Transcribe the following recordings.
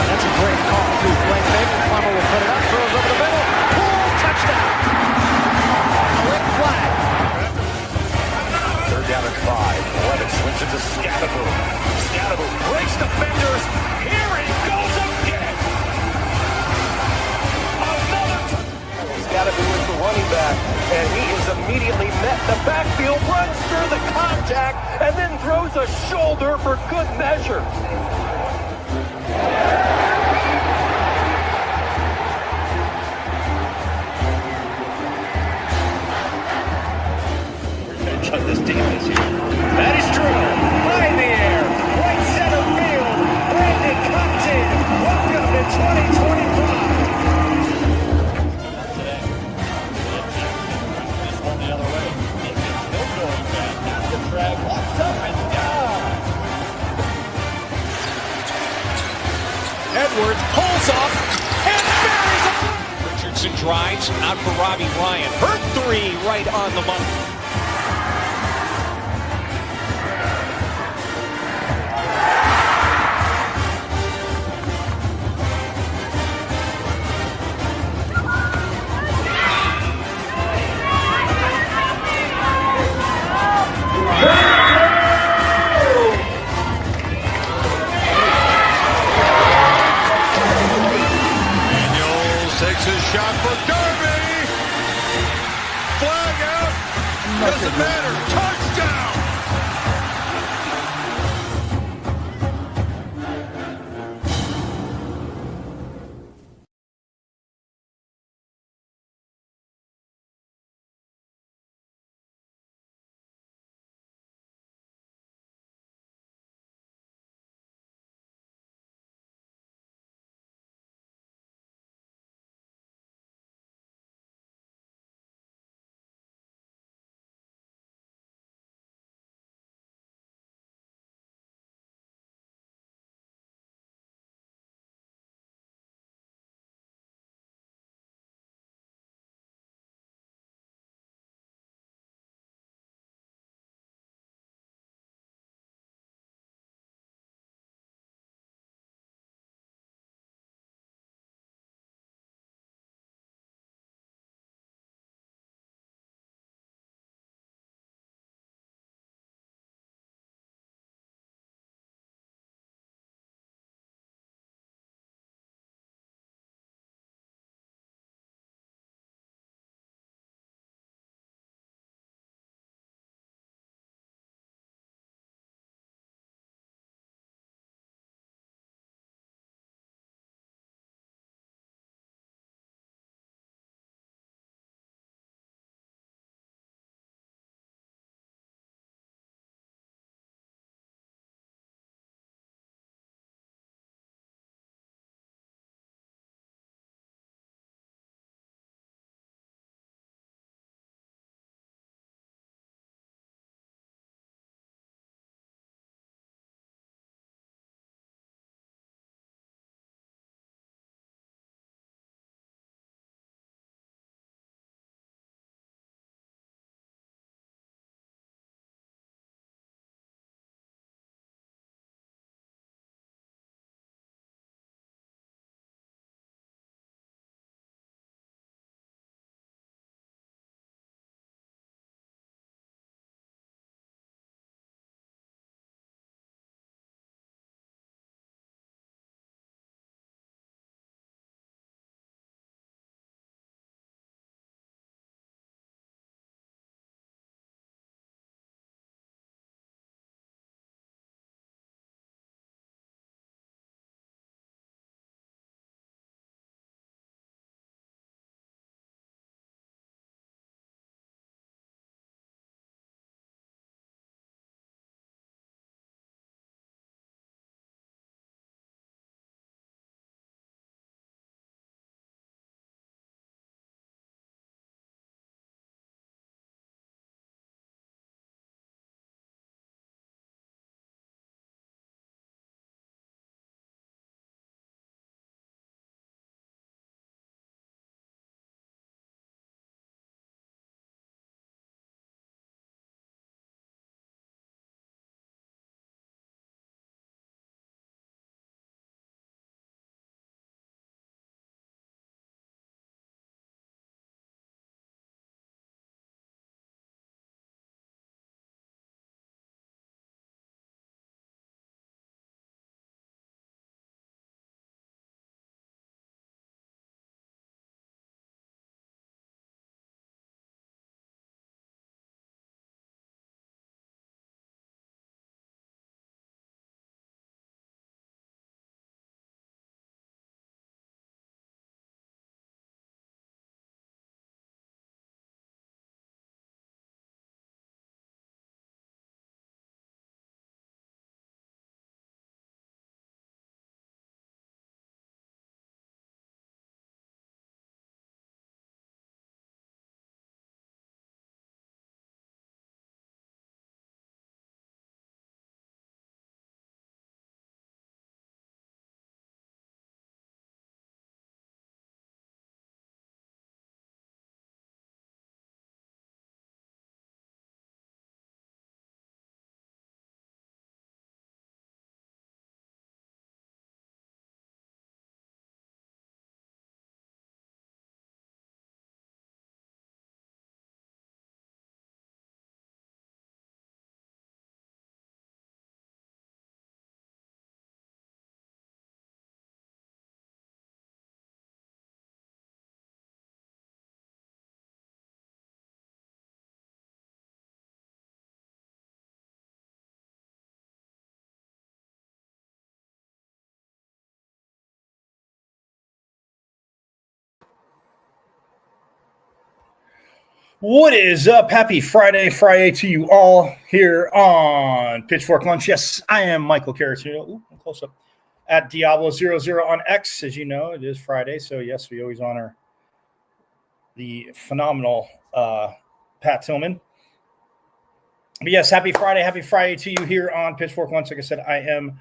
That's a great call, too. Play fake. Plummer will put it up, throws over the middle. Poole, touchdown. Quick flag. Third down and 5. Levitt swings it to Scadaboo. Scadaboo breaks defenders. Here he goes again. Another Scadaboo is the running back, and he is immediately met in the backfield, runs through the contact, and then throws a shoulder for good measure. On this defense here. That is true. High in the air. Right center field. Brandon Compton. Welcome to 2025. This one the other way. Still going back. That's the drag. Walks up and down. Edwards pulls off and buries it. Richardson drives out for Robbie Ryan. Her three right on the money. Takes his shot for Darby. Flag out. Doesn't matter. Touchdown. What is up? Happy Friday to you all here on Pitchfork Lunch. Yes, I am Michael Caratino. Ooh, close up. At Diablo00 on X. As you know, it is Friday. So, yes, we always honor the phenomenal Pat Tillman. But, yes, happy Friday to you here on Pitchfork Lunch. Like I said, I am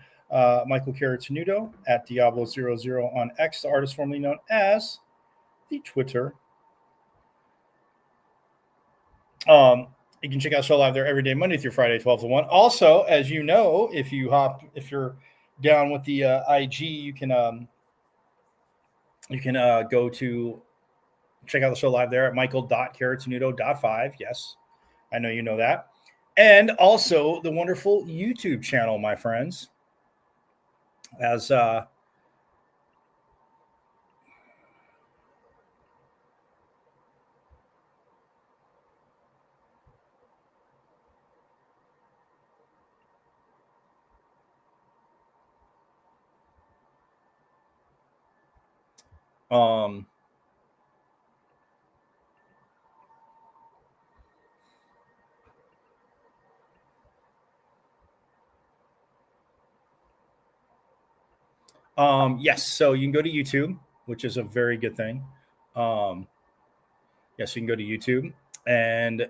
Michael Caratino at Diablo00 on X, the artist formerly known as the Twitter. You can check out the show live there every day, Monday through Friday, 12 to 1. Also, as you know, if you're down with the IG, you can go to check out the show live there at michael.caratinudo.5. Yes, I know you know that. And also the wonderful YouTube channel, my friends. As yes, so you can go to YouTube, which is a very good thing. Yes, you can go to YouTube and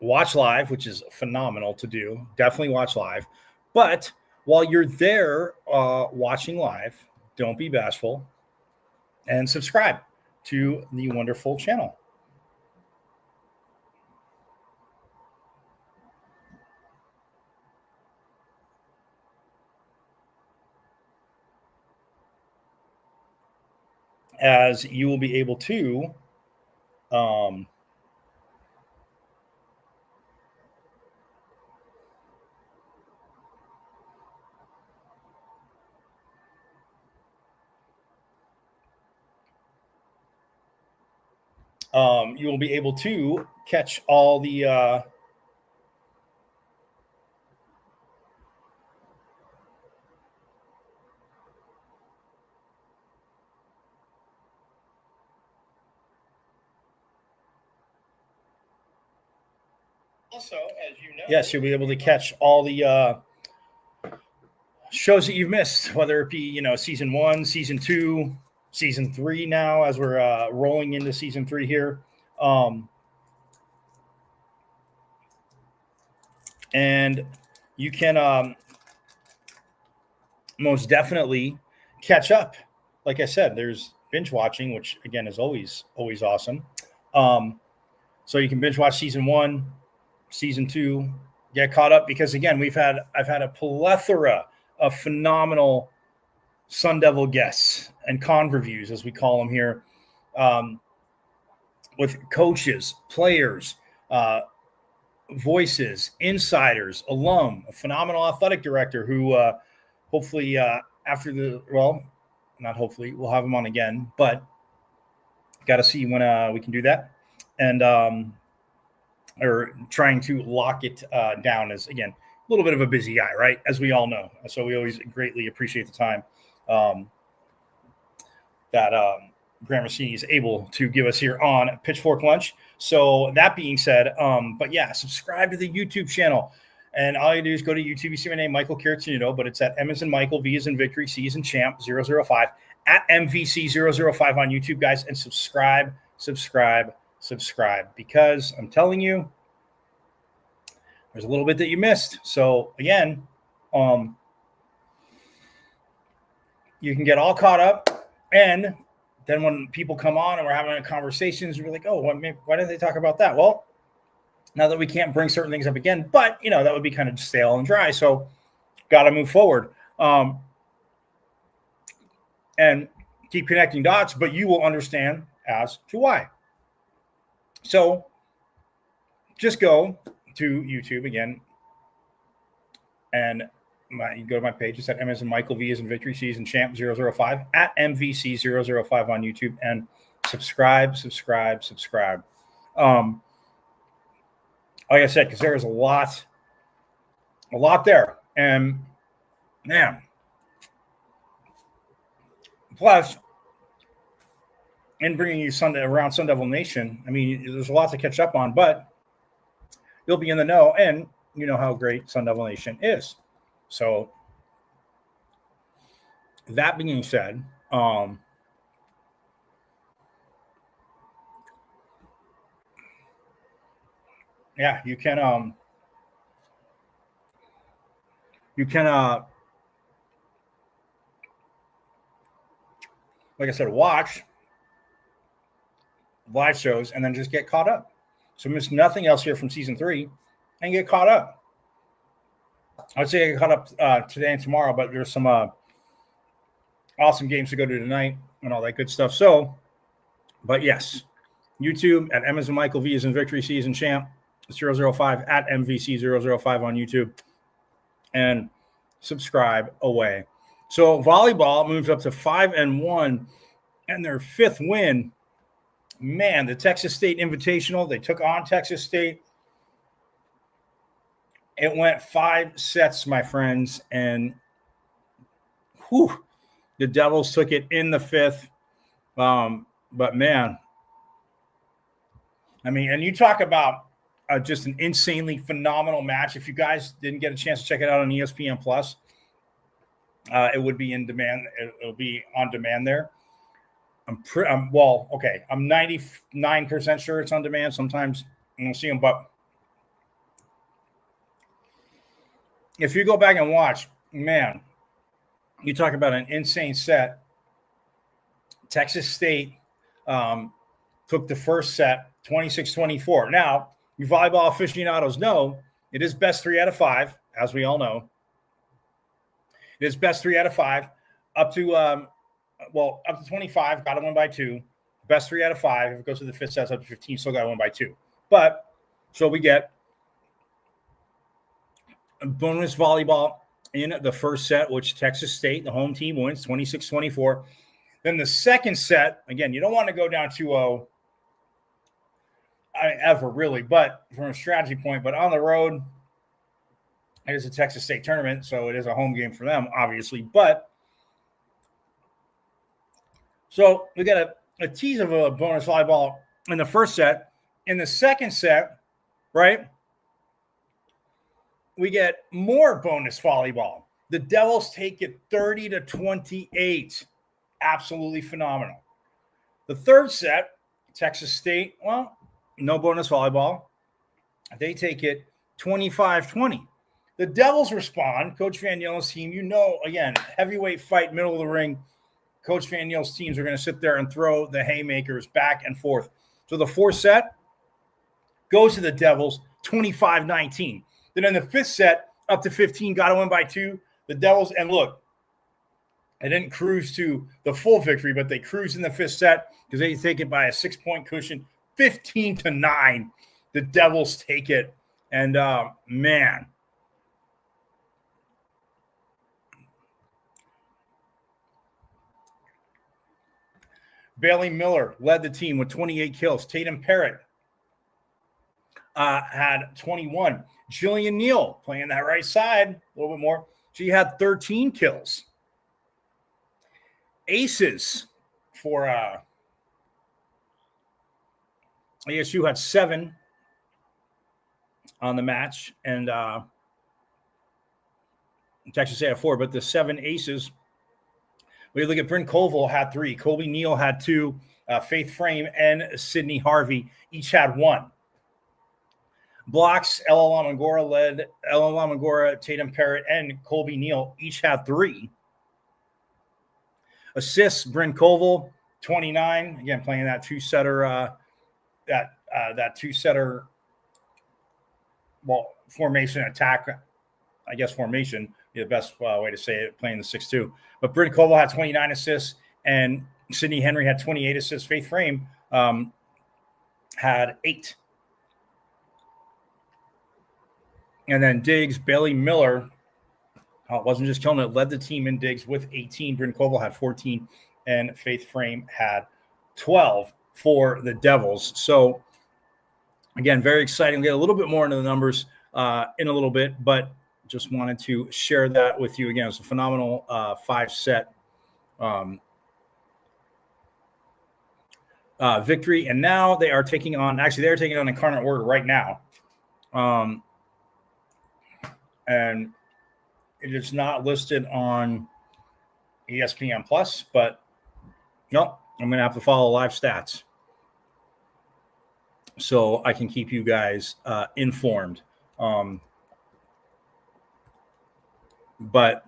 watch live, which is phenomenal to do. Definitely watch live. But while you're there watching live, don't be bashful and subscribe to the wonderful channel. As you will be able to you will be able to catch all the also, as you know, yes, you'll be able to catch all the shows that you've missed, whether it be season 1, season 2, season 3 now, as we're rolling into season 3 here. And you can most definitely catch up. Like I said, there's binge watching, which again is always awesome. So you can binge watch season 1, season 2, get caught up, because again, I've had a plethora of phenomenal Sun Devil guests and con reviews, as we call them here, with coaches, players, voices, insiders, alum, a phenomenal athletic director who hopefully not hopefully, we'll have him on again, but got to see when we can do that. And or trying to lock it down, as again, a little bit of a busy guy, right? As we all know. So we always greatly appreciate the time that Graham Rossini is able to give us here on Pitchfork Lunch. So that being said, but yeah, subscribe to the YouTube channel. And all you do is go to YouTube. You see my name, Michael Caratino, but it's at M as in Michael, V as in Victory, C as in Champ, 005, at MVC005 on YouTube, guys. And subscribe, because I'm telling you, there's a little bit that you missed. So again, you can get all caught up, and then when people come on and we're having conversations, we're like, oh, why didn't they talk about that? Well, now that we can't bring certain things up again, but that would be kind of stale and dry. So got to move forward and keep connecting dots, but you will understand as to why. So just go to YouTube again, and you go to my page. It's at M as in Michael, V as in Victory, C as in Champ, 005, at MVC005 on YouTube, and subscribe. Like I said, because there is a lot there. And man, plus and bringing you Sunday around Sun Devil Nation. I mean, there's a lot to catch up on, but you'll be in the know, and you know how great Sun Devil Nation is. So that being said, yeah, you can like I said, watch live shows and then just get caught up. So miss nothing else here from season 3 and get caught up. I'd say I get caught up today and tomorrow, but there's some awesome games to go to tonight and all that good stuff. So, but yes, YouTube at M as in Michael, V as in Victory, C as in Champ, 005 at MVC005 on YouTube, and subscribe away. So volleyball moves up to 5-1, and their 5th win. Man, the Texas State Invitational, they took on Texas State. It went 5 sets, my friends, and the Devils took it in the 5th. But man, I mean, and you talk about just an insanely phenomenal match. If you guys didn't get a chance to check it out on ESPN Plus, it would be in demand. It'll be on demand there. I'm 99% sure it's on demand. Sometimes you don't see them, but if you go back and watch, man, you talk about an insane set. Texas State took the first set 26-24. Now, you volleyball aficionados know it is best 3 out of 5, as we all know. It is best 3 out of 5 up to up to 25. Got to win by 2. Best 3 out of 5. If it goes to the 5th set, up to 15. Still got to win by 2. But so we get a bonus volleyball in the first set, which Texas State, the home team, wins 26-24. Then the second set, again, you don't want to go down 2-0 ever really, but from a strategy point, but on the road, it is a Texas State tournament, so it is a home game for them, obviously. But so we got a tease of a bonus volleyball in the first set. In the second set, right, we get more bonus volleyball. The Devils take it 30-28. Absolutely phenomenal. The third set, Texas State, well, no bonus volleyball. They take it 25-20. The Devils respond. Coach Van Yellen's team, you know, again, heavyweight fight, middle of the ring. Coach Van Yellen's teams are going to sit there and throw the haymakers back and forth. So the fourth set goes to the Devils, 25-19. Then in the 5th set, up to 15, got to win by 2. The Devils, and look, they didn't cruise to the full victory, but they cruised in the 5th set because they take it by a 6-point cushion, 15-9. The Devils take it. And, man, Bailey Miller led the team with 28 kills. Tatum Parrott had 21. Jillian Neal playing that right side a little bit more. She had 13 kills. Aces for ASU had 7 on the match, and Texas had 4, but the 7 aces. We look at Bryn Colville had 3. Colby Neal had 2. Faith Frame and Sydney Harvey each had 1. Blocks, Ella Lamangora led. Ella Lamangora, Tatum Parrott, and Colby Neal each had 3. Assists, Bryn Colville, 29. Again, playing that two-setter, formation attack. I guess formation is the best way to say it, playing the 6-2. But Bryn Colville had 29 assists, and Sydney Henry had 28 assists. Faith Frame had 8. And then Diggs, Bailey Miller, wasn't just killing it, led the team in digs with 18. Bryn Colville had 14, and Faith Frame had 12 for the Devils. So, again, very exciting. We'll get a little bit more into the numbers in a little bit, but just wanted to share that with you. Again, it's a phenomenal 5-set victory, and now they are taking on. Actually, they're taking on Incarnate Word right now, and it is not listed on ESPN Plus, but no, I'm going to have to follow live stats so I can keep you guys informed. But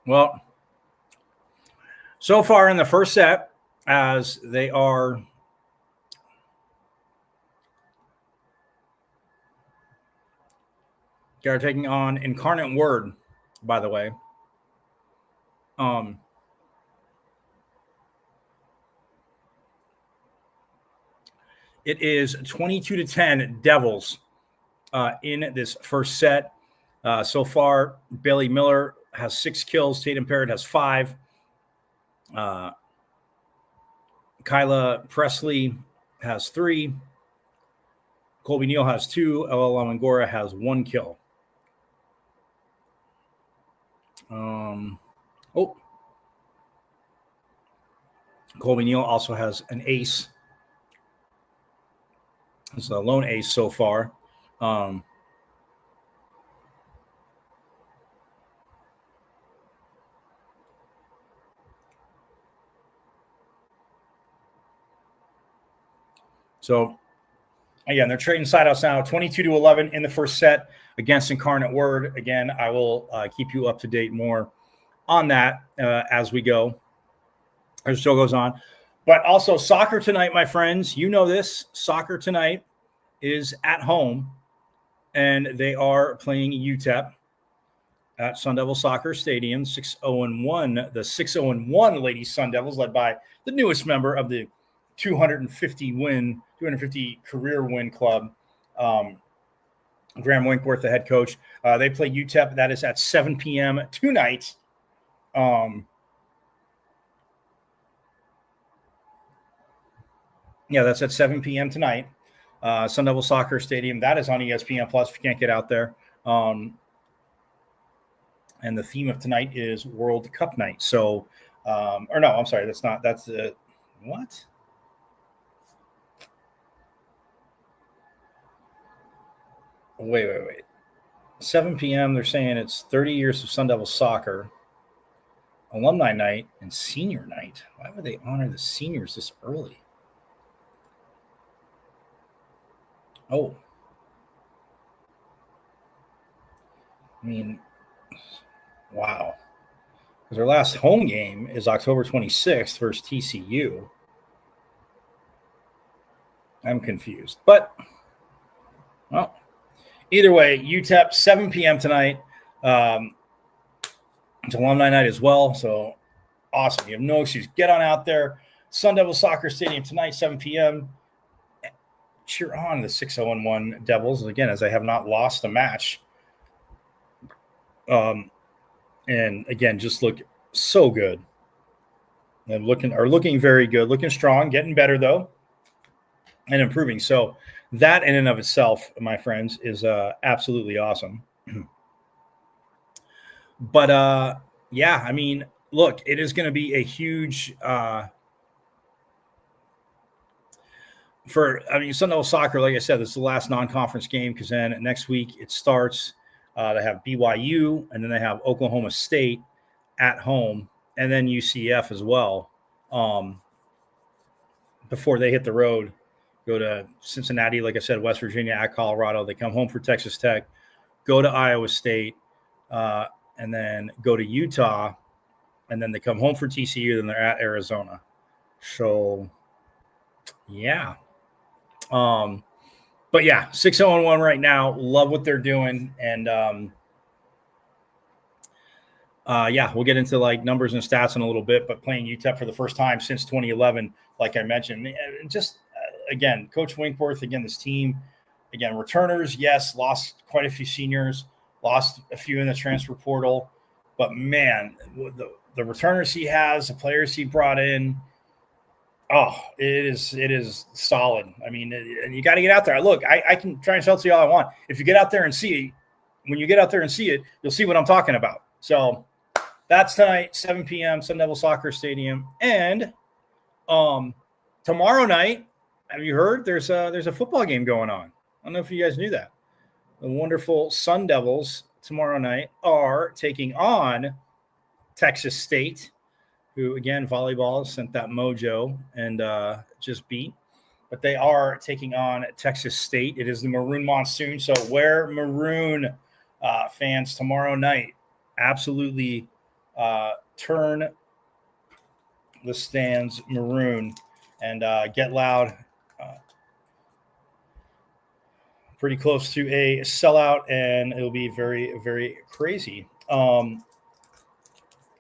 well, so far in the first set, as they are taking on Incarnate Word, by the way. It is 22-10 Devils in this first set. So far, Bailey Miller has 6 kills. Tatum Parrott has 5. Kyla Presley has 3. Colby Neal has 2. Ella Lamangora has 1 kill. Colby Neal also has an ace. It's a lone ace so far. So, again, they're trading sideouts now, 22-11 in the first set against Incarnate Word. Again, I will keep you up to date more on that as we go. As the show goes on. But also soccer tonight, my friends. You know this. Soccer tonight is at home, and they are playing UTEP at Sun Devil Soccer Stadium, 6-0-1. The 6-0-1 Ladies Sun Devils, led by the newest member of the 250 career win club, Graham Winkworth, the head coach. They play UTEP. That is at 7 p.m. tonight. Yeah, that's at 7 p.m. tonight. Sun Devil Soccer Stadium. That is on ESPN Plus if you can't get out there. And the theme of tonight is World Cup night. So, or no, I'm sorry. That's not. That's what? Wait. 7 p.m. They're saying it's 30 years of Sun Devil Soccer, alumni night, and senior night. Why would they honor the seniors this early? Oh. I mean, wow. Because their last home game is October 26th versus TCU. I'm confused. But, well, either way, UTEP, 7 p.m. tonight. It's alumni night as well. So, awesome. You have no excuse. Get on out there. Sun Devil Soccer Stadium tonight, 7 p.m. Cheer on the 6-0-1 Devils. Again, as I have not lost a match. And again, just look so good. And looking very good, looking strong, getting better though, and improving. So that in and of itself, my friends, is absolutely awesome. But yeah, I mean, look, it is going to be a huge Sun Devil Soccer, like I said, this is the last non-conference game because then next week it starts. They have BYU, and then they have Oklahoma State at home, and then UCF as well. Before they hit the road, go to Cincinnati, like I said, West Virginia, at Colorado. They come home for Texas Tech, go to Iowa State, and then go to Utah, and then they come home for TCU, then they're at Arizona. So, yeah. But yeah, 6-0-1 right now. Love what they're doing. And yeah, we'll get into like numbers and stats in a little bit, but playing UTEP for the first time since 2011, like I mentioned. And just again, Coach Winkworth, again, this team, again, returners, yes, lost quite a few seniors, lost a few in the transfer portal, but man, the returners he has, the players he brought in, Oh, it is solid. I mean, and you got to get out there. Look, I can try and sell it to you all I want. If you get out there and see it, when you get out there and see it, you'll see what I'm talking about. So that's tonight, 7 p.m., Sun Devil Soccer Stadium. And tomorrow night, have you heard? There's a football game going on. I don't know if you guys knew that. The wonderful Sun Devils tomorrow night are taking on Texas State, who, again, volleyball sent that mojo and just beat. But they are taking on Texas State. It is the Maroon Monsoon. So wear maroon, fans, tomorrow night. Absolutely turn the stands maroon and get loud. Pretty close to a sellout, and it'll be very, very crazy.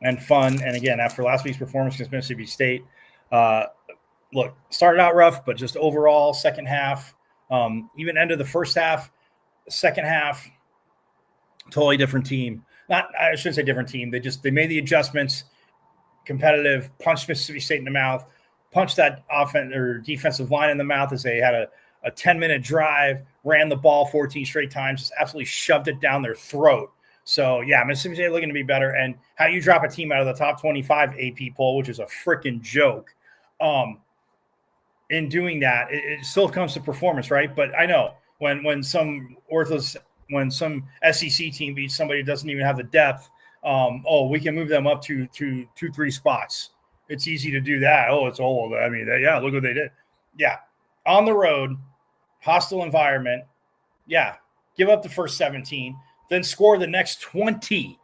And fun. And again, after last week's performance against Mississippi State, look, started out rough, but just overall second half, even end of the first half, second half, totally different team. I shouldn't say different team. They made the adjustments, competitive, punched Mississippi State in the mouth, punched that offense or defensive line in the mouth as they had a 10-minute drive, ran the ball 14 straight times, just absolutely shoved it down their throat. So, yeah, Mississippi State looking to be better. And how you drop a team out of the top 25 AP poll, which is a freaking joke, in doing that, it still comes to performance, right? But I know when some SEC team beats somebody who doesn't even have the depth, we can move them up to 2-3 spots. It's easy to do that. Oh, it's old. I mean, look what they did. Yeah, on the road, hostile environment. Yeah, give up the first 17. Then score the next 20.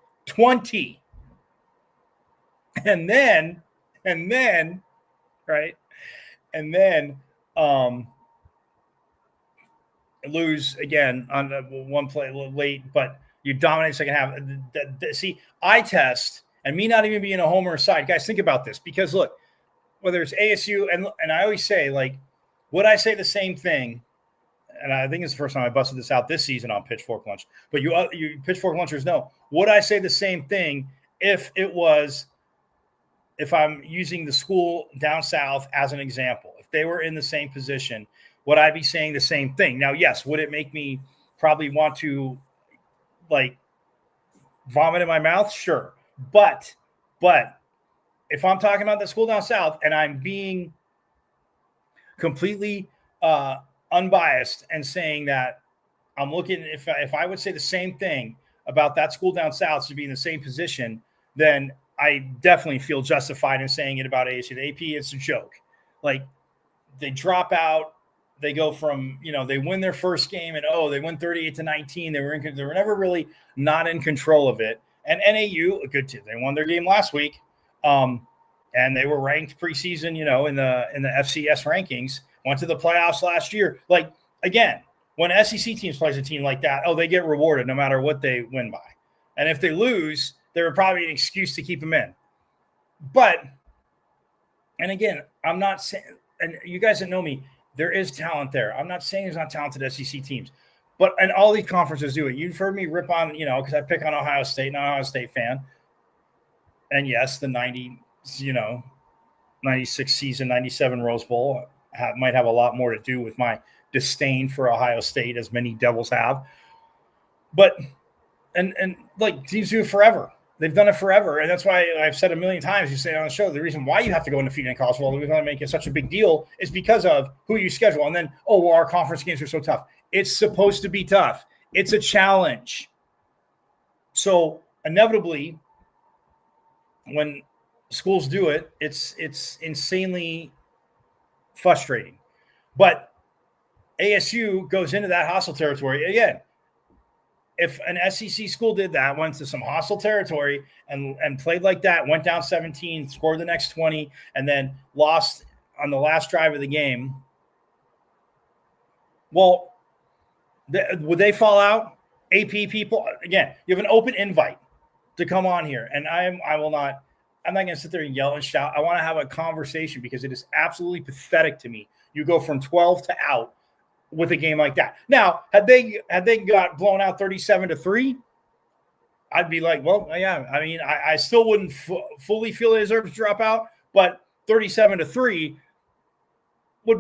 And then, right? And then lose again on one play a little late, but you dominate second half. See, eye test and me not even being a homer aside, guys, think about this. Because look, whether it's ASU, and I always say, like, would I say the same thing? And I think it's the first time I busted this out this season on Pitchfork Lunch. But you Pitchfork Lunchers know, would I say the same thing if I'm using the school down south as an example? If they were in the same position, would I be saying the same thing? Now, yes, would it make me probably want to, like, vomit in my mouth? Sure. But if I'm talking about the school down south and I'm being completely unbiased and saying that I'm looking, if I would say the same thing about that school down south to be in the same position, then I definitely feel justified in saying it about ASU. The AP, it's a joke. Like, they drop out, they go from, they win their first game and they win 38-19. They were never really not in control of it. And NAU, a good team, they won their game last week, and they were ranked preseason, in the FCS rankings. Went to the playoffs last year. Like, again, when SEC teams plays a team like that, they get rewarded no matter what they win by. And if they lose, there would probably be an excuse to keep them in. But, and again, I'm not saying, and you guys that know me, there is talent there. I'm not saying there's not talented SEC teams, and all these conferences do it. You've heard me rip on, because I pick on Ohio State, not an Ohio State fan. And yes, the 96 season, 97 Rose Bowl might have a lot more to do with my disdain for Ohio State, as many Devils have. But, and like, teams do it forever. They've done it forever. And that's why I've said a million times, you say on the show, the reason why you have to go undefeated in college football, the reason why make it such a big deal is because of who you schedule. And then, our conference games are so tough. It's supposed to be tough. It's a challenge. So inevitably, when schools do it, it's insanely frustrating. But ASU goes into that hostile territory. Again, if an SEC school did that, went to some hostile territory and played like that, went down 17, scored the next 20, and then lost on the last drive of the game, well, would they fall out? AP people, again, you have an open invite to come on here, and I'm not going to sit there and yell and shout. I want to have a conversation because it is absolutely pathetic to me. You go from 12 to out with a game like that. Now, had they got blown out 37-3, I'd be like, well, yeah. I mean, I still wouldn't fully feel they deserve to drop out, but 37-3, would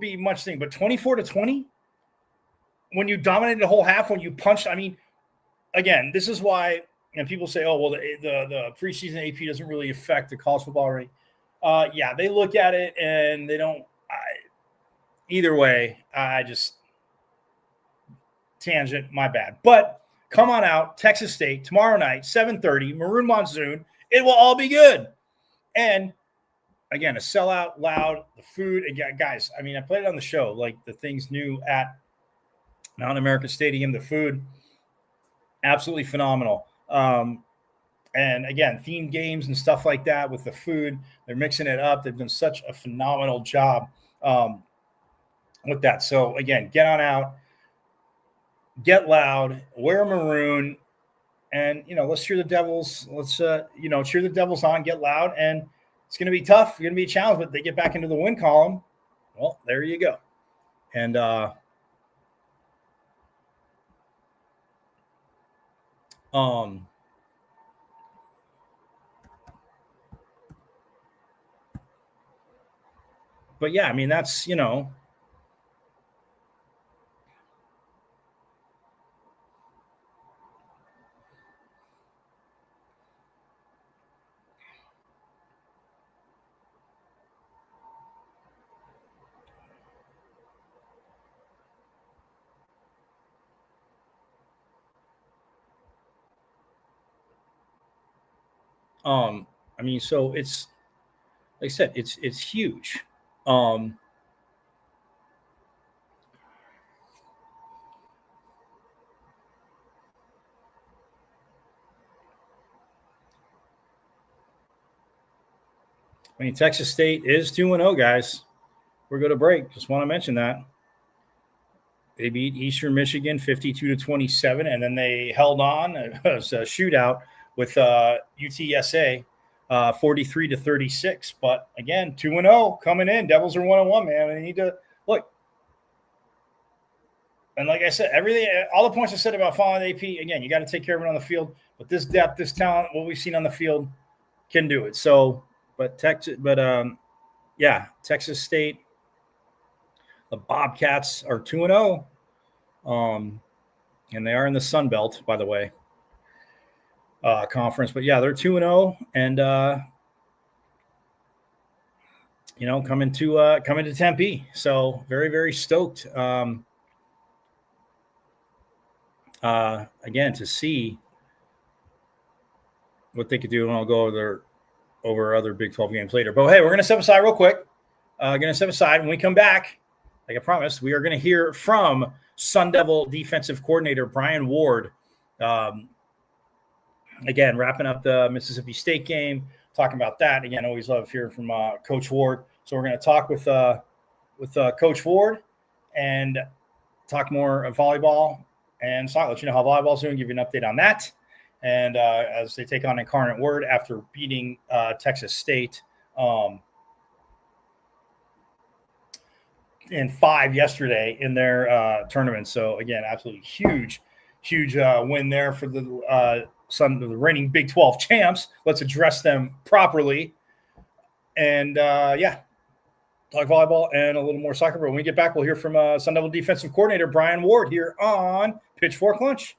be much thing, but 24-20 when you dominated the whole half, when you punched. I mean, again, this is why, and people say, oh, well, the preseason AP doesn't really affect the college football rate. Yeah, they look at it and they don't. Either way, I just tangent, my bad. But come on out, Texas State tomorrow night, 7:30, Maroon Monsoon. It will all be good. And again, a sellout, loud, the food. Again, guys, I mean, I played it on the show, like the things new at Mount America Stadium, the food, absolutely phenomenal. And again, themed games and stuff like that with the food, they're mixing it up. They've done such a phenomenal job with that. So again, get on out, get loud, wear maroon, and let's cheer the Devils. Let's cheer the Devils on, get loud, and it's going to be tough. It's going to be a challenge, but they get back into the win column. Well, there you go. And but yeah, I mean, that's, I mean, so it's, like I said, it's huge. I mean, Texas State is 2-0, guys. We're going to break. Just want to mention that. They beat Eastern Michigan 52-27, and then they held on. It was a shootout with UTSA 43-36. But again, 2-0 coming in. Devils are 1-1, man. They need to look. And like I said, everything, all the points I said about following the AP, again, you got to take care of it on the field. But this depth, this talent, what we've seen on the field can do it. So, Texas State, the Bobcats are 2-0. And they are in the Sun Belt, by the way, conference. But yeah, they're 2-0, and coming to Tempe. So very, very stoked. Again, to see what they could do, and I'll go over other Big 12 games later. But hey, we're going to step aside real quick. When we come back, like I promised, we are going to hear from Sun Devil defensive coordinator Brian Ward. Again, wrapping up the Mississippi State game, talking about that. Again, always love hearing from Coach Ward. So we're going to talk with Coach Ward and talk more of volleyball. And so I'll let you know how volleyball's doing, give you an update on that. And as they take on Incarnate Word after beating Texas State in 5 yesterday in their tournament. So again, absolutely huge win there for the reigning Big 12 champs. Let's address them properly. And talk volleyball and a little more soccer. But when we get back, we'll hear from Sun Devil defensive coordinator Brian Ward here on Pitchfork Lunch.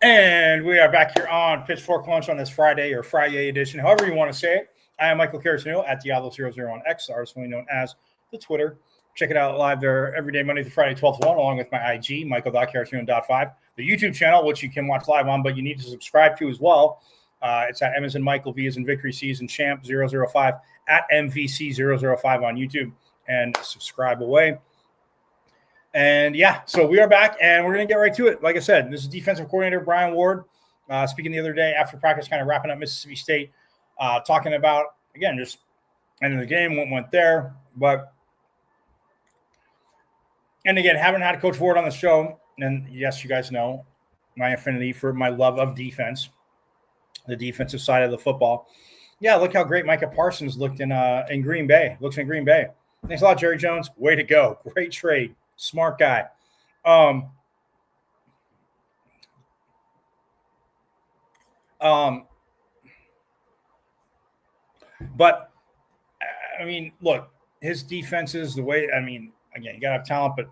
And we are back here on Pitchfork Lunch on this Friday or Friday edition, however you want to say it. I am Michael Carasino at Diablo00 on X, artistly known as the Twitter. Check it out live there every day, Monday through Friday, 12 to 1, along with my IG, michael.carasino.5, the YouTube channel, which you can watch live on, but you need to subscribe to as well. It's at M as in Michael, V as in Victory, C as in Champ 005 at MVC005 on YouTube, and subscribe away. And yeah, so we are back, and we're going to get right to it. Like I said, this is defensive coordinator Brian Ward speaking the other day after practice, kind of wrapping up Mississippi State, talking about, again, just ending the game, what went there. And again, haven't had Coach Ward on the show, and yes, you guys know my affinity for my love of defense, the defensive side of the football. Yeah, look how great Micah Parsons looked in Green Bay. Looks in Green Bay. Thanks a lot, Jerry Jones. Way to go. Great trade. Smart guy. But I mean, look, his defense is the way. I mean, again, you gotta have talent, but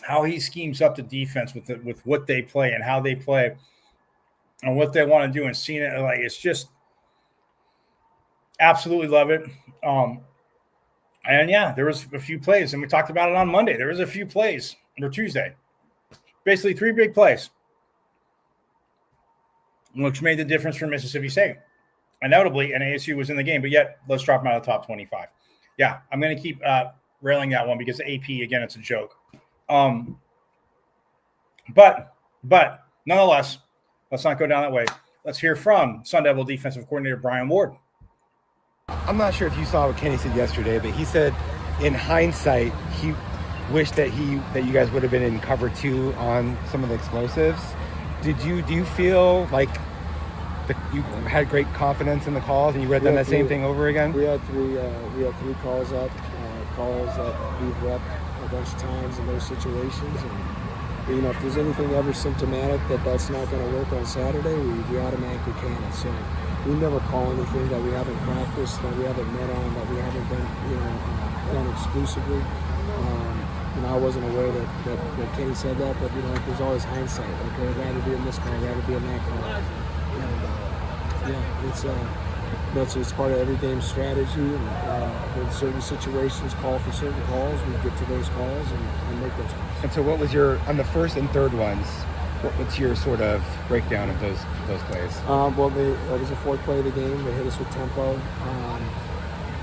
how he schemes up the defense with what they play and how they play and what they want to do, and seeing it, like, it's just absolutely love it. And yeah, there was a few plays, and we talked about it on Monday. There was a few plays, or Tuesday, basically 3 big plays, which made the difference for Mississippi State. Undoubtedly, and ASU was in the game, but yet let's drop them out of the top 25. Yeah, I'm going to keep railing that one because AP, again, it's a joke. But nonetheless, let's not go down that way. Let's hear from Sun Devil defensive coordinator Brian Ward. I'm not sure if you saw what Kenny said yesterday, but he said in hindsight he wished that you guys would have been in cover 2 on some of the explosives. Do you feel like you had great confidence in the calls and you read them that same thing over again? We had three calls up, calls that we've repped a bunch of times in those situations, and if there's anything ever symptomatic that's not going to work on Saturday, we automatically can it. So we never call anything that we haven't practiced, that we haven't met on, that we haven't been done exclusively. I wasn't aware that Kenny said that, but there's always hindsight. Like, I'd rather be in this call, I'd rather be in that call. And it's part of every game strategy. And in certain situations, call for certain calls. We get to those calls and make those calls. And so, what was on the first and third ones? What's your sort of breakdown of those plays? That was the 4th play of the game. They hit us with tempo.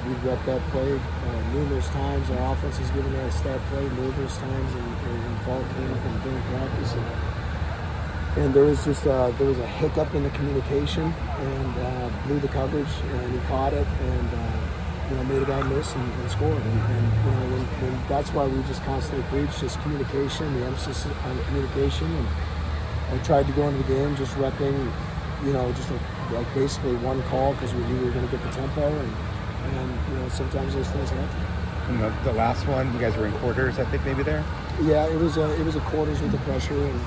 We've repped that play numerous times. Our offense has given us that play numerous times in fall camp and during practice. And there was just a hiccup in the communication, and blew the coverage, and he caught it, and made a guy miss and scored. And that's why we just constantly preach just communication, the emphasis on communication. And I tried to go into the game just repping, like basically one call because we knew we were going to get the tempo, and sometimes those things happen. And the last one, you guys were in quarters, I think, maybe there? Yeah, it was a quarters with the pressure, and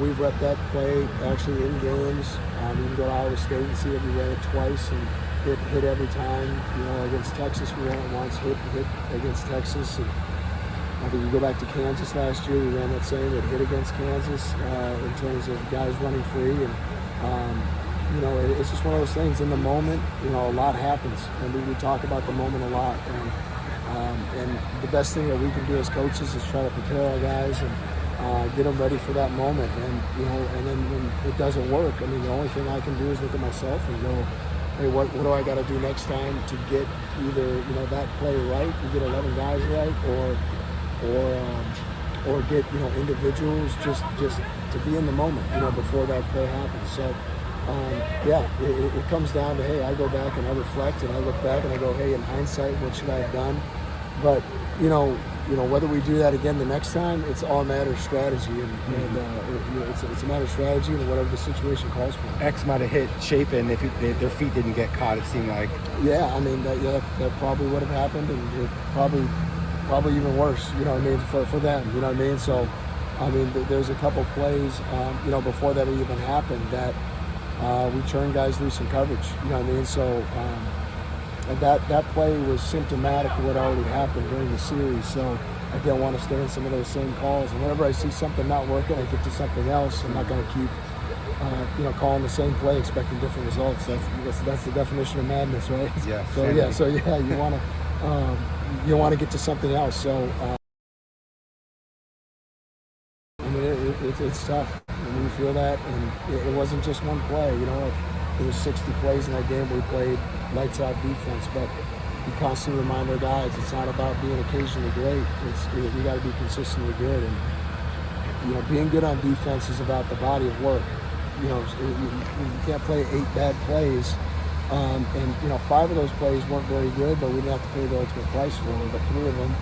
we've repped that play actually in games. You can go to Iowa State and see that we ran it twice and hit every time. Against Texas we ran it once, hit against Texas. And I think you go back to Kansas last year, we ran that same, it hit against Kansas in terms of guys running free. And it's just one of those things. In the moment, a lot happens, and we talk about the moment a lot. And the best thing that we can do as coaches is try to prepare our guys and get them ready for that moment. And then when it doesn't work, the only thing I can do is look at myself and go, hey, what do I got to do next time to get either that play right, and get 11 guys right, or get individuals just to be in the moment before that play happens. So it comes down to, hey, I go back and I reflect and I look back and I go, hey, in hindsight, what should I have done? But whether we do that again the next time, it's all a matter of strategy, and it's a matter of strategy and whatever the situation calls for. X might have hit Chapin if their feet didn't get caught. It seemed like. Yeah, that probably would have happened, and it probably even worse. For them. So, there's a couple plays, before that even happened that we turned guys loose in coverage. So. And that play was symptomatic of what already happened during the series. So I don't want to stay in some of those same calls. And whenever I see something not working, I get to something else. I'm not going to keep, calling the same play, expecting different results. That's the definition of madness, right? Yeah. You want to get to something else. So, it's tough. And we feel that, and it wasn't just one play. There was 60 plays in that game where we played lights out defense, but we constantly remind our guys it's not about being occasionally great. We got to be consistently good, and being good on defense is about the body of work. You can't play 8 bad plays, and 5 of those plays weren't very good, but we didn't have to pay the ultimate price for them. But 3 of them,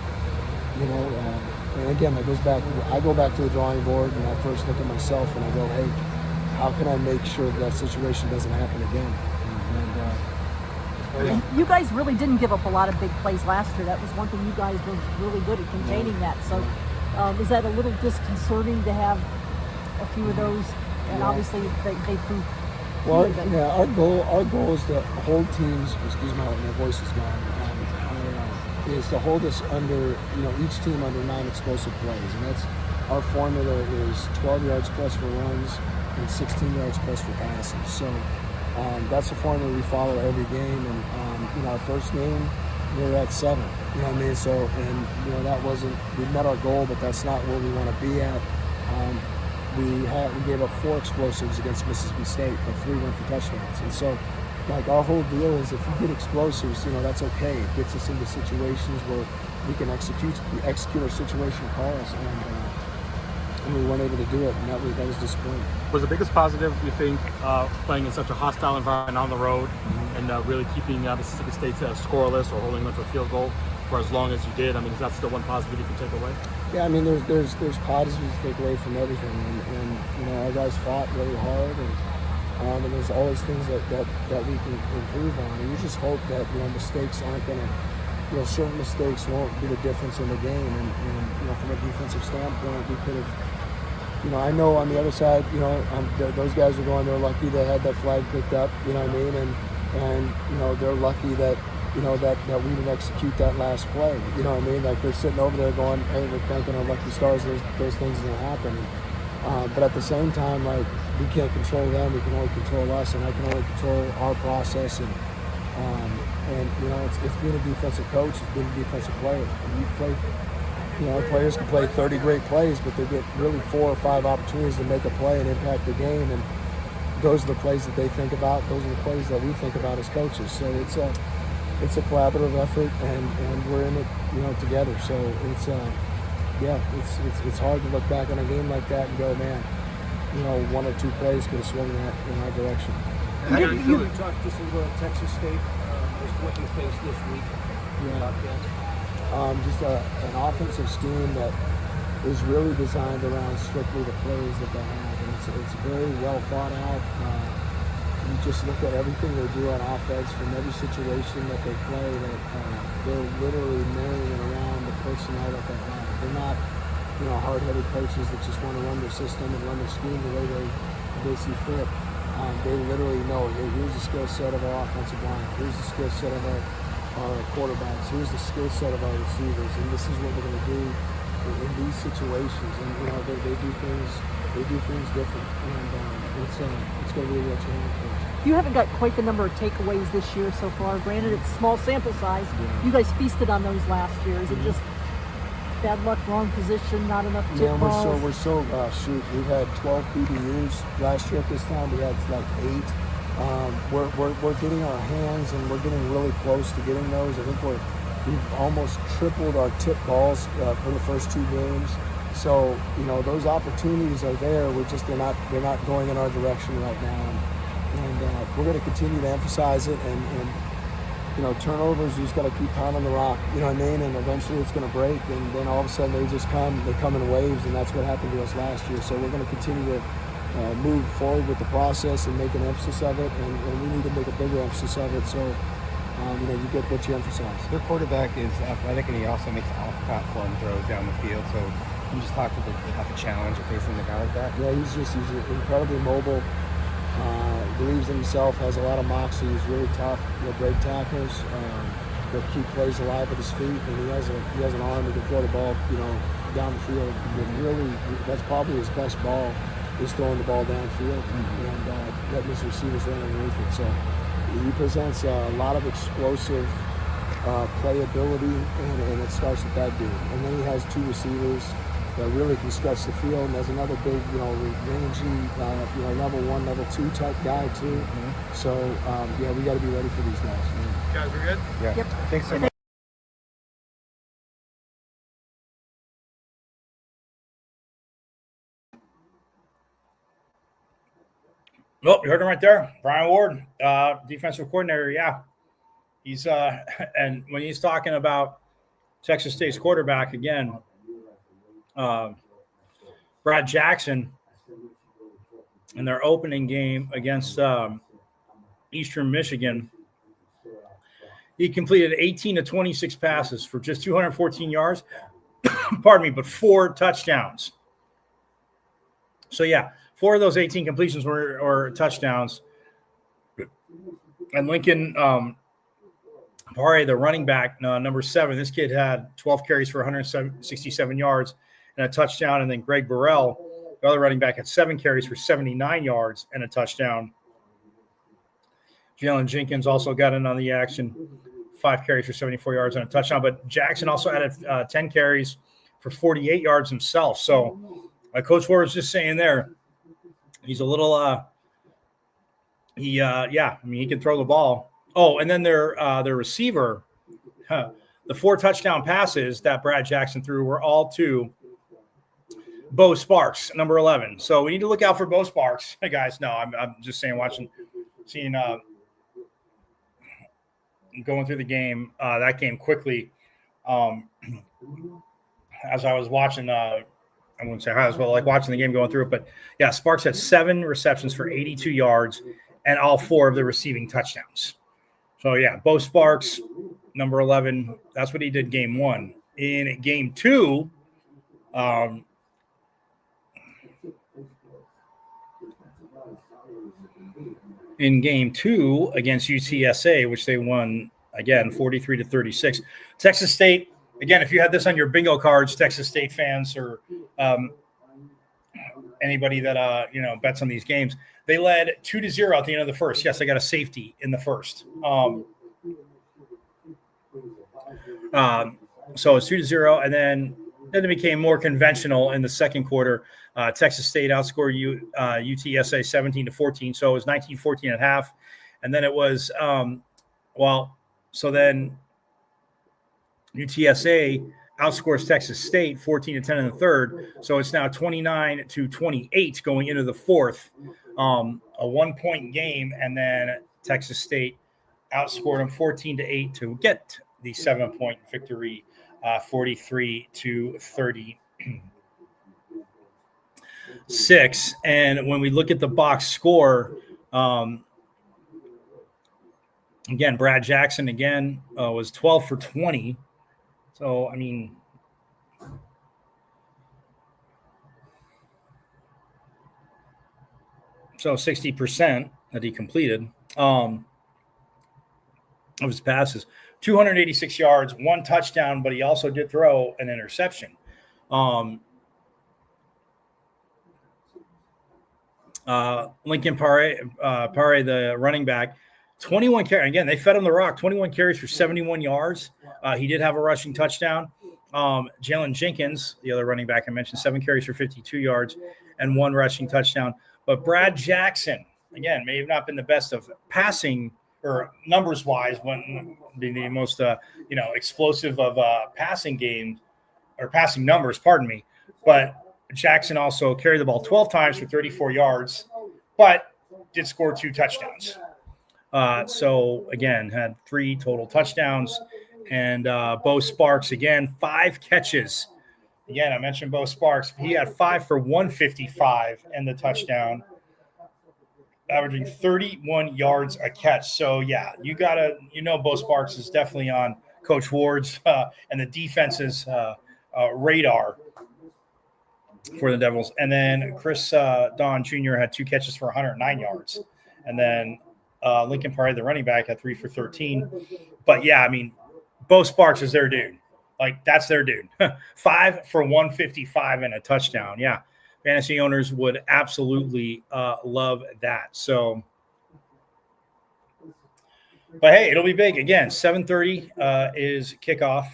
and again, that goes back. I go back to the drawing board, and I first look at myself, and I go, hey, how can I make sure that situation doesn't happen again? You guys really didn't give up a lot of big plays last year. That was one thing you guys were really good at containing that. So is that a little disconcerting to have a few of those? And obviously they proved. Well, our goal is to hold teams. Excuse my voice is gone. Is to hold us under, each team under 9 explosive plays, and that's our formula is 12 yards plus for runs and 16 yards plus for passes. So that's the formula we follow every game. And our first game we were at 7. So that wasn't, we met our goal, but that's not where we want to be at. We gave up 4 explosives against Mississippi State, but 3 went for touchdowns. And so, our whole deal is if we get explosives, that's okay. It gets us into situations where we can execute our situation calls, and we weren't able to do it, and that was disappointing. Was the biggest positive, you think, playing in such a hostile environment on the road, and really keeping Mississippi State scoreless or holding them to a field goal for as long as you did? Is that still one positive you can take away? Yeah, there's positives to take away from everything, and our guys fought really hard, and there's always things that we can improve on. And you just hope that mistakes aren't going to, certain mistakes won't be the difference in the game. And from a defensive standpoint, we could have, I know on the other side, those guys are going. They're lucky they had that flag picked up. And they're lucky that. That we didn't execute that last play. They're sitting over there going, hey, we're thanking our lucky stars, those things didn't happen. But at the same time, we can't control them, we can only control us, and I can only control our process. And it's being a defensive coach, it's being a defensive player. Players can play 30 great plays, but they get really 4 or 5 opportunities to make a play and impact the game. And those are the plays that they think about. Those are the plays that we think about as coaches. So it's a collaborative effort, and we're in it, together. So it's hard to look back on a game like that and go, man, 1 or 2 plays could have swung that in our direction. You talked just a little about Texas State, what you faced this week. Just an offensive scheme that is really designed around strictly the plays that they have, and it's very well thought out. You just look at everything they do on offense from every situation that they play, that they're literally marrying around the personnel that they have. They're not, hard-headed coaches that just want to run their system and run their scheme the way they see fit. They literally know, here's the skill set of our offensive line, here's the skill set of our quarterbacks, here's the skill set of our receivers, and this is what we're going to do in these situations. And they do things different, and it's going to be a real challenge for us. You haven't got quite the number of takeaways this year so far. Granted, it's small sample size. Yeah. You guys feasted on those last year. Is it just bad luck, wrong position, not enough tip balls? We've had 12 PBUs last year at this time. We had 8. We're getting our hands, and we're getting really close to getting those. I think we've almost tripled our tip balls for the first 2 games. So those opportunities are there. They're not going in our direction right now. And we're going to continue to emphasize it, and turnovers, you just got to keep pounding the rock, and eventually it's going to break, and then all of a sudden they come in waves, and that's what happened to us last year. So we're going to continue to move forward with the process and make an emphasis of it, and we need to make a bigger emphasis of it, so you get what you emphasize. Their quarterback is athletic, and he also makes off-platform throws down the field, so can you just talk about the challenge of facing a guy like that? Yeah, he's incredibly mobile. Believes in himself, has a lot of moxie. He's really tough. Great tackles. keep plays alive with his feet, and he has an arm that can throw the ball, down the field. And really, that's probably his best ball, is throwing the ball downfield and letting his receivers run underneath it. So he presents a lot of explosive playability, and it starts with that dude. And then he has two receivers that really can stretch the field, and there's another big, rangy, level 1, level 2 type guy too. So we got to be ready for these guys. Guys, we're good? Yeah. Yep. Thanks so much. Oh, you heard him right there. Brian Ward, defensive coordinator. Yeah. He's and when he's talking about Texas State's quarterback again, Brad Jackson in their opening game against Eastern Michigan, he completed 18 to 26 passes for just 214 yards, pardon me, but 4 touchdowns. So, yeah, 4 of those 18 completions were touchdowns. And Lincoln Pare, the running back, number 7, this kid had 12 carries for 167 yards and a touchdown. And then Greg Burrell, the other running back, had 7 carries for 79 yards and a touchdown. Jalen Jenkins also got in on the action, 5 carries for 74 yards and a touchdown. But Jackson also added 10 carries for 48 yards himself. So, like Coach Ward was just saying there, he's a little he can throw the ball. Oh, and then their receiver, the 4 touchdown passes that Brad Jackson threw were all to Bo Sparks, number 11. So we need to look out for Bo Sparks, guys. No, I'm just saying, seeing going through the game, that game quickly. As I was watching, I wouldn't say how as well, like watching the game going through it, but yeah, Sparks had 7 receptions for 82 yards and all 4 of the receiving touchdowns. So yeah, Bo Sparks, number 11. That's what he did game 1. In game 2, against UTSA, which they won again 43 to 36. Texas State, again, if you had this on your bingo cards, Texas State fans or anybody that bets on these games, they led 2-0 at the end of the first. Yes, they got a safety in the first. So it's 2-0, and then it became more conventional in the second quarter. Texas State outscored UTSA 17-14, so it was 19-14 at half, and then it was then UTSA outscores Texas State 14-10 in the third, so it's now 29-28 going into the fourth. A 1-point game, and then Texas State outscored them 14-8 to get the 7-point victory, 43-36. And when we look at the box score, again, Brad Jackson was 12 for 20. So, I mean, so 60% that he completed of his passes. 286 yards, 1 touchdown, but he also did throw an interception. Lincoln Pare, the running back, 21 carries. Again, they fed him the rock. 21 carries for 71 yards. He did have a rushing touchdown. Jalen Jenkins, the other running back I mentioned, 7 carries for 52 yards and 1 rushing touchdown. But Brad Jackson, again, may have not been the best of passing or numbers-wise, when the most explosive of passing games or passing numbers, pardon me. But Jackson also carried the ball 12 times for 34 yards, but did score 2 touchdowns. So, again, had 3 total touchdowns. And Bo Sparks, again, 5 catches. Again, I mentioned Bo Sparks. He had 5 for 155 and the touchdown, averaging 31 yards a catch. So, yeah, Bo Sparks is definitely on Coach Ward's and the defense's radar for the Devils. And then Chris Don Jr. had 2 catches for 109 yards. And then Lincoln Pare, the running back, had 3 for 13. But, yeah, I mean, Bo Sparks is their dude. Like, that's their dude. 5 for 155 and a touchdown. Yeah. Fantasy owners would absolutely love that. So, but hey, it'll be big. Again, 7:30 is kickoff.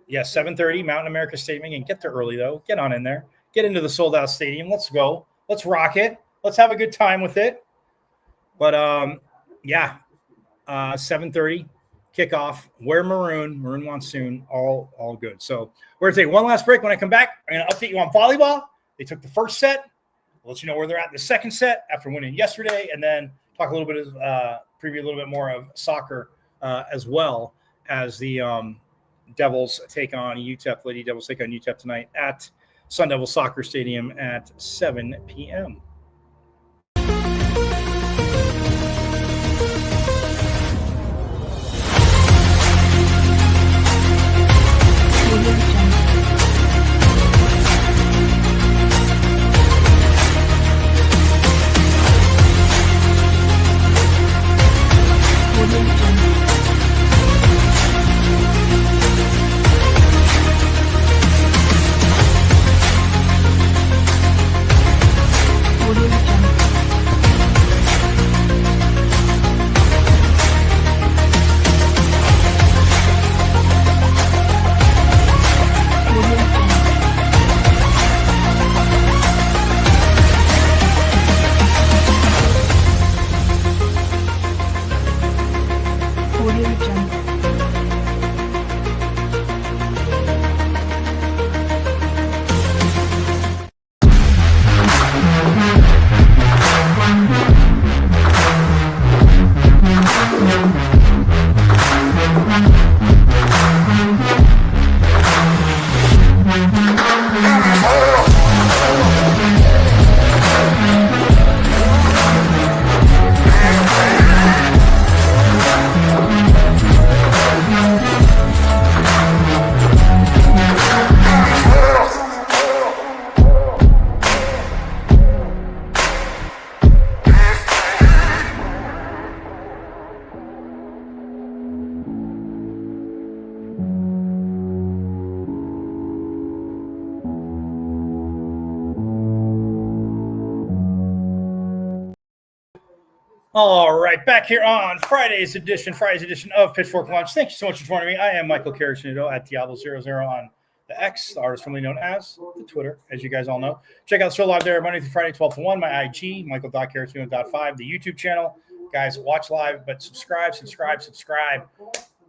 Yeah, 7:30, Mountain America Stadium. And get there early, though. Get on in there. Get into the sold-out stadium. Let's go. Let's rock it. Let's have a good time with it. But, 7:30 kickoff. Wear maroon monsoon, all good. So we're going to take one last break. When I come back, I'm going to update you on volleyball. They took the first set. I'll let you know where they're at in the second set after winning yesterday, and then talk a little bit of preview a little bit more of soccer as well as the Devils take on UTEP. Lady Devils take on UTEP tonight at Sun Devil Soccer Stadium at 7 p.m. All right, back here on Friday's edition of Pitchfork Lunch. Thank you so much for joining me. I am Michael Caraccinuto at Diablo00 on the X, the artist formerly known as the Twitter, as you guys all know. Check out the show live there Monday through Friday, 12 to 1. My IG, michael.caraccinuto.5, the YouTube channel. Guys, watch live, but subscribe,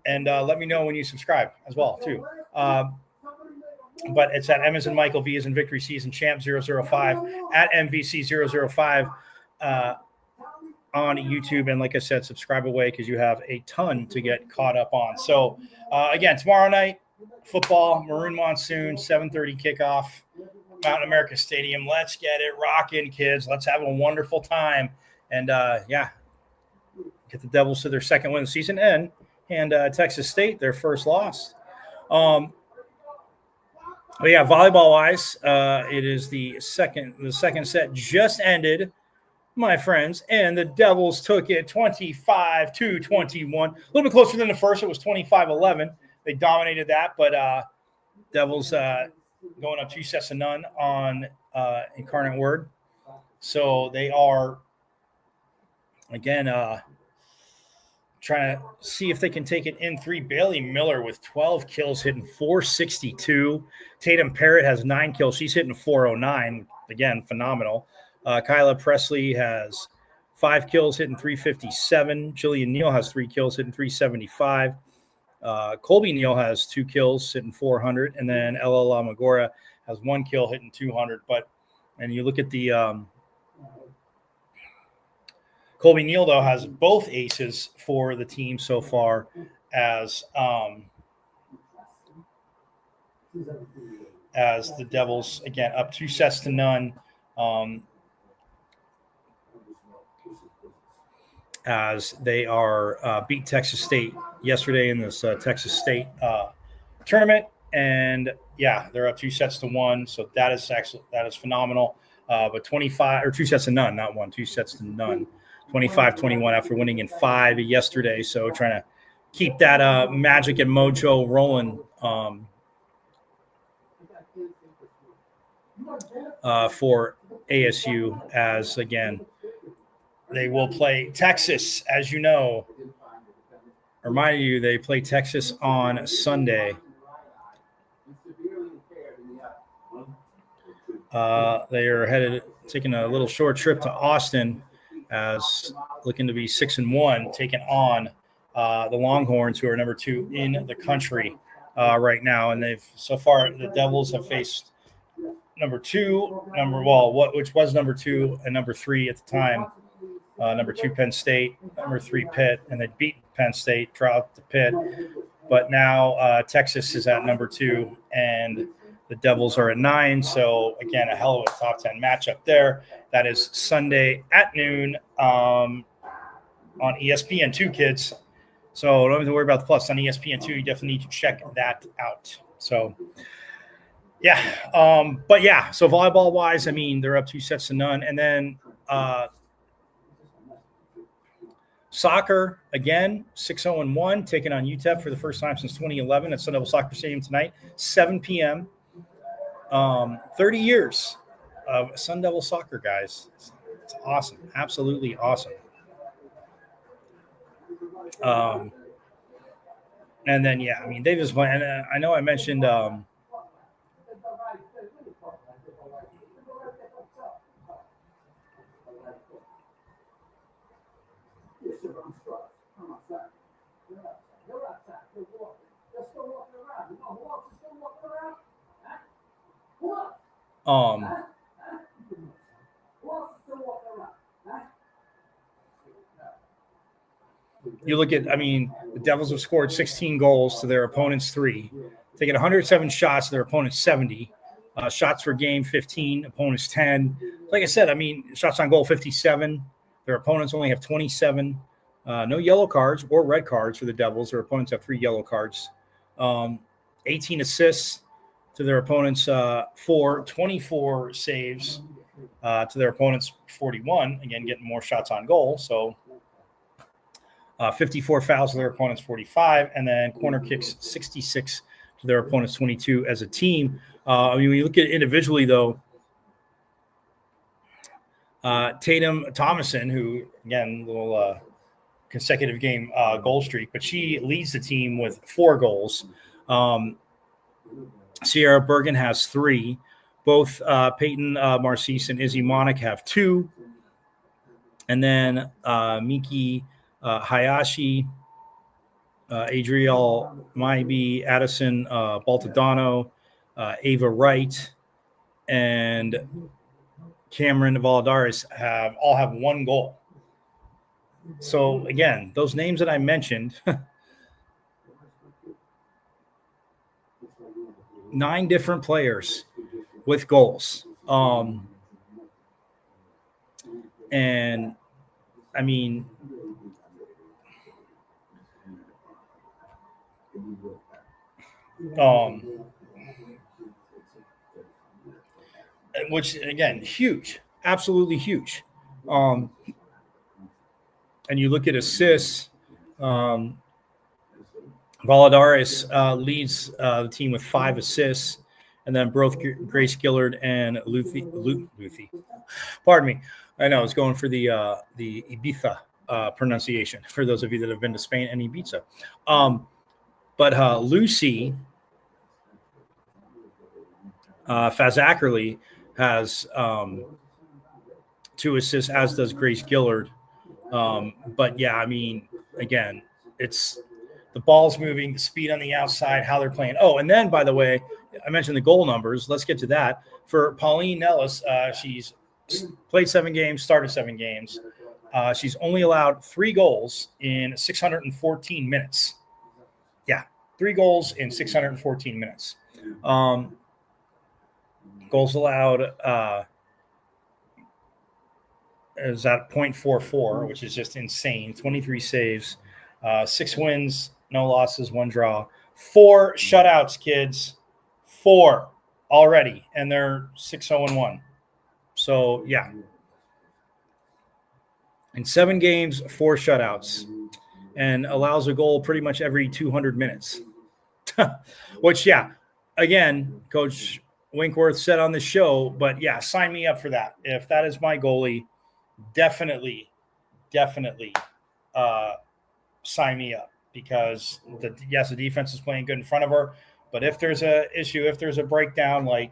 and let me know when you subscribe as well, too. But it's at M as in Michael, V as in Victory, C as in Champ 005, at MVC005. On YouTube, and like I said, subscribe away because you have a ton to get caught up on. So again, tomorrow night, football, Maroon Monsoon, 7:30 kickoff, Mountain America Stadium. Let's get it rocking, kids. Let's have a wonderful time, and get the Devils to their second win of the season and Texas State their first loss. But yeah, volleyball wise, it is the second set just ended, my friends, and the Devils took it 25-21. A little bit closer than the first. It was 25-11. They dominated that, but Devils going up 2-0 on Incarnate Word. So they are, again, trying to see if they can take it in 3. Bailey Miller with 12 kills, hitting 462. Tatum Parrott has 9 kills. She's hitting 409. Again, phenomenal. Kyla Presley has 5 kills, hitting 357. Jillian Neal has 3 kills, hitting 375. Colby Neal has 2 kills, hitting 400. And then Ella Lamagora has 1 kill, hitting 200. And you look at the Colby Neal, though, has both aces for the team so far as the Devils, again, up 2-0. As they are beat Texas State yesterday in this Texas State tournament, and yeah, they're up 2-1. So that is phenomenal. But 25 or 2-0, not 1, 2-0. 25-21 after winning in 5 yesterday. So trying to keep that magic and mojo rolling for ASU, as again they will play Texas, as you know. Remind you, they play Texas on Sunday. They are taking a little short trip to Austin, as looking to be 6-1, taking on the Longhorns, who are number 2 in the country right now. And so far the Devils have faced which was number 2 and number 3 at the time. Number 2 Penn State, number 3 Pitt, and they beat Penn State, dropped to Pitt. But now Texas is at number 2, and the Devils are at 9. So again, a hell of a top 10 matchup there. That is Sunday at noon on ESPN2, kids. So don't have to worry about the plus on ESPN2. You definitely need to check that out. So yeah, but yeah. So volleyball wise, I mean, they're up 2-0, and then soccer, again, 6-0-1, taking on UTEP for the first time since 2011 at Sun Devil Soccer Stadium tonight, 7 p.m. 30 years of Sun Devil soccer, guys. It's awesome. Absolutely awesome. And then, yeah, I mean, they just went, and I know I mentioned you look at, I mean, the Devils have scored 16 goals to their opponent's 3, taking 107 shots to their opponent's 70. Shots per game, 15, opponents 10. Like I said, I mean, shots on goal, 57. Their opponents only have 27. No yellow cards or red cards for the Devils. Their opponents have 3 yellow cards. 18 assists to their opponents, 4, 24 saves to their opponents, 41. Again, getting more shots on goal. So 54 fouls to their opponents, 45. And then corner kicks, 66 to their opponents, 22 as a team. I mean, when you look at it individually, though, Tatum Thomason, who, again, little consecutive game goal streak, but she leads the team with 4 goals. Sierra Bergen has 3. Both Peyton Marcise and Izzy Monik have 2. And then Miki Hayashi, Adriel Maibi, Addison Baltadano, Ava Wright, and Cameron Valladares all have 1 goal. So again, those names that I mentioned, 9 different players with goals. And I mean, which again, huge, absolutely huge. And you look at assists, Valladares leads the team with 5 assists, and then both Grace Gillard and Luthi. Pardon me. I know I was going for the Ibiza pronunciation for those of you that have been to Spain and Ibiza. But Lucy Fazackerly has 2 assists, as does Grace Gillard. But yeah, I mean, again, it's the ball's moving, the speed on the outside, how they're playing. Oh, and then, by the way, I mentioned the goal numbers. Let's get to that. For Pauline Nellis, she's played 7 games, started 7 games. She's only allowed 3 goals in 614 minutes. Yeah, 3 goals in 614 minutes. Goals allowed is at 0.44, which is just insane. 23 saves, 6 wins, no losses, 1 draw. 4 shutouts, kids. 4 already, and they're 6-0-1. So, yeah. In 7 games, 4 shutouts. and allows a goal pretty much every 200 minutes. Which, yeah, again, Coach Winkworth said on the show, but yeah, sign me up for that. If that is my goalie, definitely sign me up, because the defense is playing good in front of her, but if there's a issue, if there's a breakdown, like,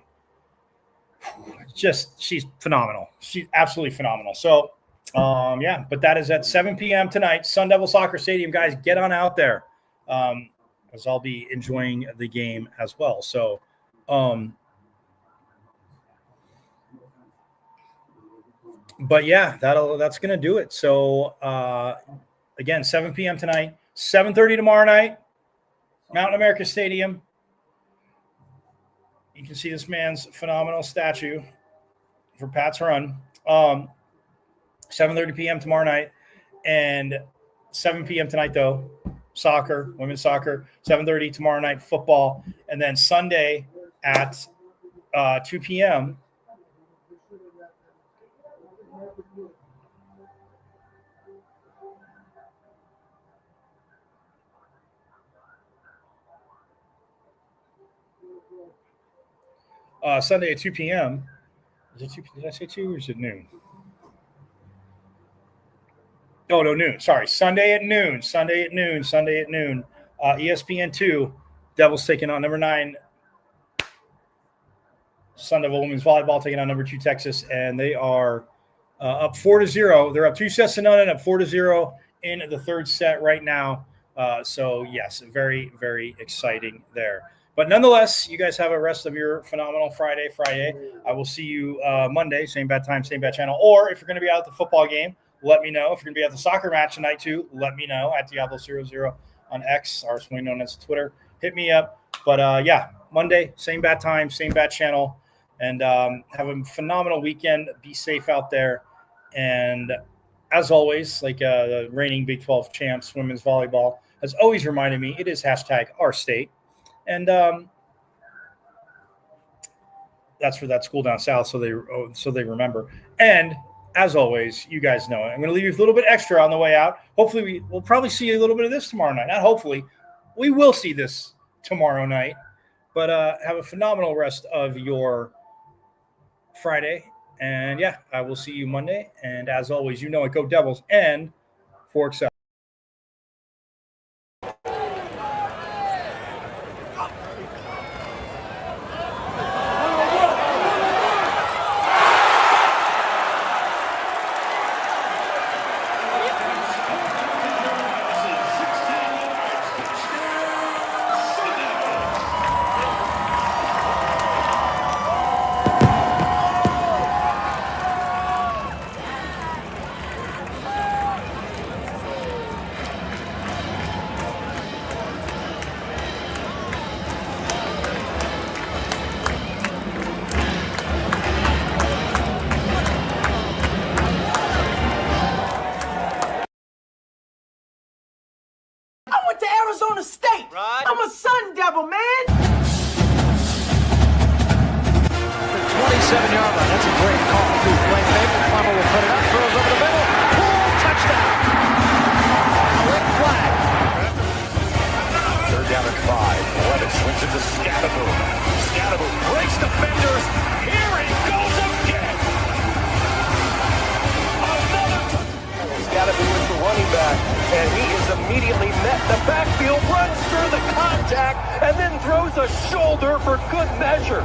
she's phenomenal. She's absolutely phenomenal. So, yeah, but that is at 7 p.m. tonight, Sun Devil Soccer Stadium. Guys, get on out there, as I'll be enjoying the game as well. So, but yeah, that's gonna do it. So, again, 7 p.m. tonight, 7:30 tomorrow night, Mountain America Stadium. You can see this man's phenomenal statue for Pat's Run. 7:30 p.m. tomorrow night, and 7 p.m. tonight, though, soccer, women's soccer. 7:30 tomorrow night, football. And then Sunday at 2 p.m. Sunday at 2 p.m. Is it 2? Did I say 2 or is it noon? Oh, no, noon. Sorry. Sunday at noon. ESPN 2. Devils taking on number 9. Sun Devil Women's Volleyball taking on number 2 Texas, and they are up 4-0. They're up 2-0 and up 4-0 in the third set right now. So, yes, very, very exciting there. But nonetheless, you guys have a rest of your phenomenal Friday. I will see you Monday, same bad time, same bad channel. Or if you're going to be out at the football game, let me know. If you're going to be at the soccer match tonight too, let me know at Diablo00 on X, or something known as Twitter. Hit me up. But yeah, Monday, same bad time, same bad channel. And have a phenomenal weekend. Be safe out there. And as always, like the reigning Big 12 champs, women's volleyball, has always reminded me, it is #OurState. And that's for that school down south, so they remember. And as always, you guys know it. I'm going to leave you with a little bit extra on the way out. Hopefully, we'll probably see a little bit of this tomorrow night. Not hopefully, we will see this tomorrow night. But have a phenomenal rest of your Friday. And yeah, I will see you Monday. And as always, you know it. Go Devils and Forks out. Arizona State. Right. I'm a Sun Devil, man. The 27-yard line. That's a great call. Play fake. Plummer will put it up. Throws over the middle. Pool. Touchdown. Quick flag. Third down and 5. Levitt swings it to Scatterboom. Scatterboom breaks defenders. Here he goes again. Scatterboom is the running back, and he is immediately met in the backfield, runs through the contact, and then throws a shoulder for good measure.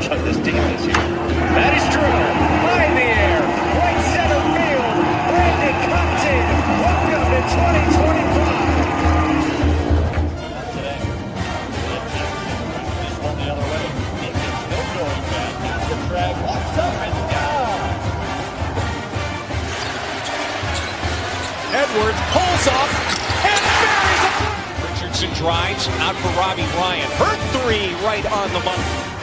Of this defense here. That is true. High in the air. Right center field. Brandon Compton. Welcome to 2025. Today. Just one the other way. He gets no going back. Now the drag walks up and down. Edwards pulls off and buries it. Richardson drives out for Robbie Ryan. Her 3 right on the money.